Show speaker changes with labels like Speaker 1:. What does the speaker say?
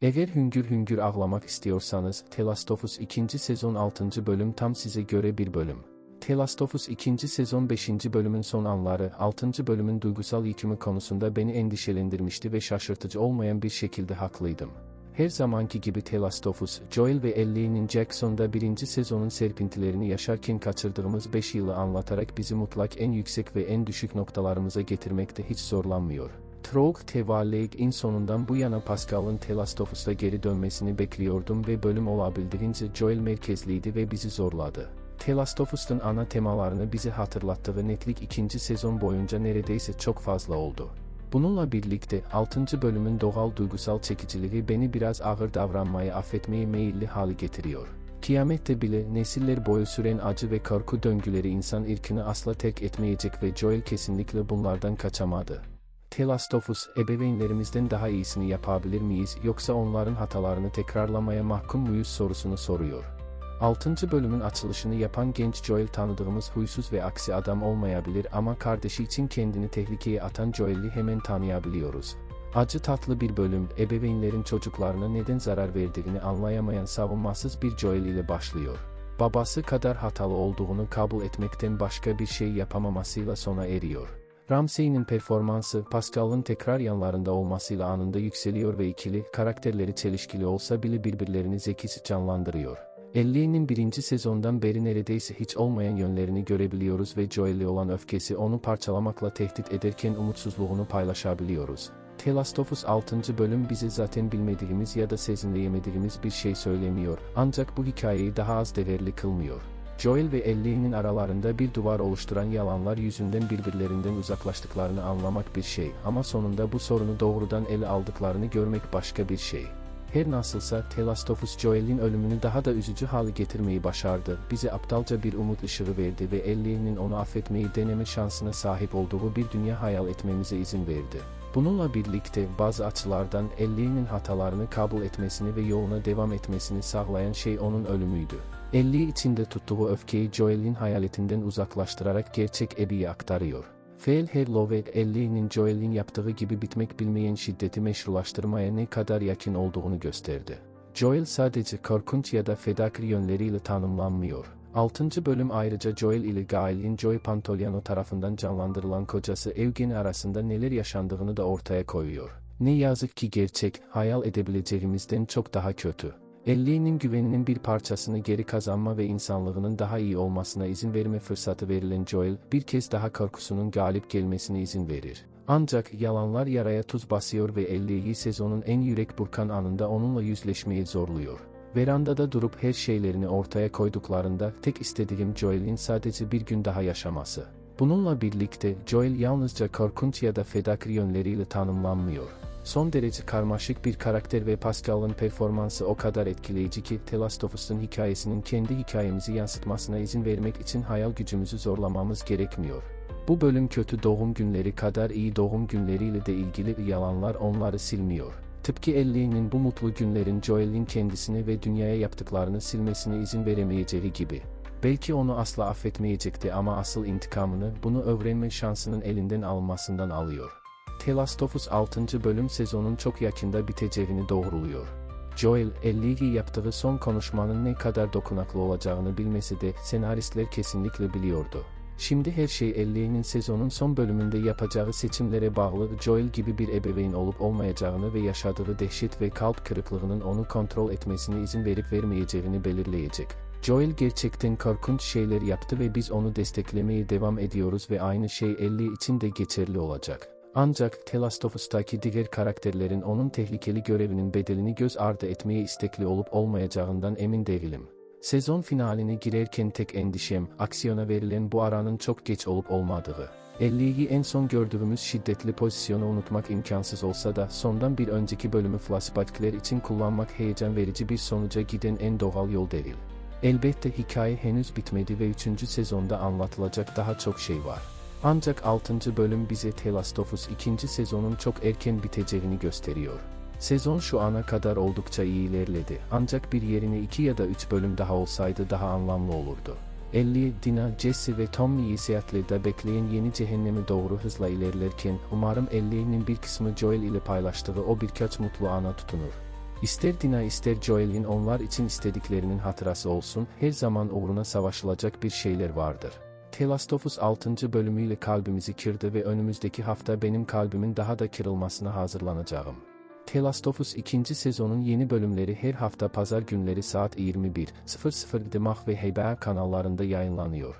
Speaker 1: Eğer hüngür hüngür ağlamak istiyorsanız, The Last of Us 2. sezon 6. bölüm tam size göre bir bölüm. The Last of Us 2. sezon 5. bölümün son anları, 6. bölümün duygusal yükümü konusunda beni endişelendirmişti ve şaşırtıcı olmayan bir şekilde haklıydım. Her zamanki gibi The Last of Us, Joel ve Ellie'nin Jackson'da 1. sezonun serpintilerini yaşarken kaçırdığımız 5 yılı anlatarak bizi mutlak en yüksek ve en düşük noktalarımıza getirmekte hiç zorlanmıyor. Troug Tevalleig'in sonundan bu yana Pascal'ın The Last of Us'ta geri dönmesini bekliyordum ve bölüm olabildiğince Joel merkezliydi ve bizi zorladı. The Last of Us'un ana temalarını bize hatırlattığı netlik 2. sezon boyunca neredeyse çok fazla oldu. Bununla birlikte 6. bölümün doğal duygusal çekiciliği beni biraz ağır davranmaya affetmeye meyilli hale getiriyor. Kıyamette bile nesiller boyu süren acı ve korku döngüleri insan irkini asla terk etmeyecek ve Joel kesinlikle bunlardan kaçamadı. The Last of Us, ebeveynlerimizden daha iyisini yapabilir miyiz yoksa onların hatalarını tekrarlamaya mahkum muyuz sorusunu soruyor. 6. bölümün açılışını yapan genç Joel tanıdığımız huysuz ve aksi adam olmayabilir ama kardeşi için kendini tehlikeye atan Joel'i hemen tanıyabiliyoruz. Acı tatlı bir bölüm, ebeveynlerin çocuklarına neden zarar verdiğini anlayamayan savunmasız bir Joel ile başlıyor. Babası kadar hatalı olduğunu kabul etmekten başka bir şey yapamamasıyla sona eriyor. Ramsey'nin performansı, Pascal'ın tekrar yanlarında olmasıyla anında yükseliyor ve ikili, karakterleri çelişkili olsa bile birbirlerini zekisi canlandırıyor. Ellie'nin 1. sezondan beri neredeyse hiç olmayan yönlerini görebiliyoruz ve Joel'e olan öfkesi onu parçalamakla tehdit ederken umutsuzluğunu paylaşabiliyoruz. The Last of Us 6. bölüm bize zaten bilmediğimiz ya da sezinleyemediğimiz bir şey söylemiyor, ancak bu hikayeyi daha az değerli kılmıyor. Joel ve Ellie'nin aralarında bir duvar oluşturan yalanlar yüzünden birbirlerinden uzaklaştıklarını anlamak bir şey ama sonunda bu sorunu doğrudan ele aldıklarını görmek başka bir şey. Her nasılsa The Last of Us Joel'in ölümünü daha da üzücü hale getirmeyi başardı, bize aptalca bir umut ışığı verdi ve Ellie'nin onu affetmeyi deneme şansına sahip olduğu bir dünya hayal etmemize izin verdi. Bununla birlikte bazı açılardan Ellie'nin hatalarını kabul etmesini ve yoluna devam etmesini sağlayan şey onun ölümüydü. Ellie içinde tuttuğu öfkeyi Joel'in hayaletinden uzaklaştırarak gerçek Abby'ye aktarıyor. Phil Harlow ve Ellie'nin Joel'in yaptığı gibi bitmek bilmeyen şiddeti meşrulaştırmaya ne kadar yakın olduğunu gösterdi. Joel sadece korkunç ya da fedakar yönleriyle tanımlanmıyor. 6. bölüm ayrıca Joel ile Gail'in Joey Pantoliano tarafından canlandırılan kocası Eugene arasında neler yaşandığını da ortaya koyuyor. Ne yazık ki gerçek, hayal edebileceğimizden çok daha kötü. Ellie'nin güveninin bir parçasını geri kazanma ve insanlığının daha iyi olmasına izin verme fırsatı verilen Joel, bir kez daha korkusunun galip gelmesine izin verir. Ancak yalanlar yaraya tuz basıyor ve Ellie'yi sezonun en yürek burkan anında onunla yüzleşmeye zorluyor. Verandada durup her şeylerini ortaya koyduklarında tek istediğim Joel'in sadece bir gün daha yaşaması. Bununla birlikte Joel yalnızca korkunç ya da fedakar yönleriyle tanımlanmıyor. Son derece karmaşık bir karakter ve Pascal'ın performansı o kadar etkileyici ki The Last of Us'ın hikayesinin kendi hikayemizi yansıtmasına izin vermek için hayal gücümüzü zorlamamız gerekmiyor. Bu bölüm kötü doğum günleri kadar iyi doğum günleriyle de ilgili yalanlar onları silmiyor. Tıpkı Ellie'nin bu mutlu günlerin Joel'in kendisini ve dünyaya yaptıklarını silmesine izin veremeyeceği gibi. Belki onu asla affetmeyecekti ama asıl intikamını bunu öğrenme şansının elinden almasından alıyor. The Last of Us 6. bölüm sezonun çok yakında biteceğini doğruluyor. Joel, Ellie'yi yaptığı son konuşmanın ne kadar dokunaklı olacağını bilmese de senaristler kesinlikle biliyordu. Şimdi her şey Ellie'nin sezonun son bölümünde yapacağı seçimlere bağlı Joel gibi bir ebeveyn olup olmayacağını ve yaşadığı dehşet ve kalp kırıklığının onu kontrol etmesine izin verip vermeyeceğini belirleyecek. Joel gerçekten korkunç şeyler yaptı ve biz onu desteklemeye devam ediyoruz ve aynı şey Ellie için de geçerli olacak. Ancak The Last of Us'taki diğer karakterlerin onun tehlikeli görevinin bedelini göz ardı etmeye istekli olup olmayacağından emin değilim. Sezon finaline girerken tek endişem, aksiyona verilen bu aranın çok geç olup olmadığı. Ellie'yi en son gördüğümüz şiddetli pozisyonu unutmak imkansız olsa da sondan bir önceki bölümü flashbackler için kullanmak heyecan verici bir sonuca giden en doğal yol değil. Elbette hikaye henüz bitmedi ve 3. sezonda anlatılacak daha çok şey var. Ancak 6. bölüm bize The Last of Us 2. sezonun çok erken biteceğini gösteriyor. Sezon şu ana kadar oldukça iyi ilerledi, ancak bir yerine 2 ya da 3 bölüm daha olsaydı daha anlamlı olurdu. Ellie, Dina, Jesse ve Tommy'yi seyahatlerde bekleyen yeni cehenneme doğru hızla ilerlerken, umarım Ellie'nin bir kısmı Joel ile paylaştığı o birkaç mutlu ana tutunur. İster Dina ister Joel'in onlar için istediklerinin hatırası olsun, her zaman uğruna savaşılacak bir şeyler vardır. The Last of Us 6. bölümüyle kalbimizi kırdı ve önümüzdeki hafta benim kalbimin daha da kırılmasına hazırlanacağım. The Last of Us 2. sezonun yeni bölümleri her hafta pazar günleri saat 21:00'de Mah ve HBO kanallarında yayınlanıyor.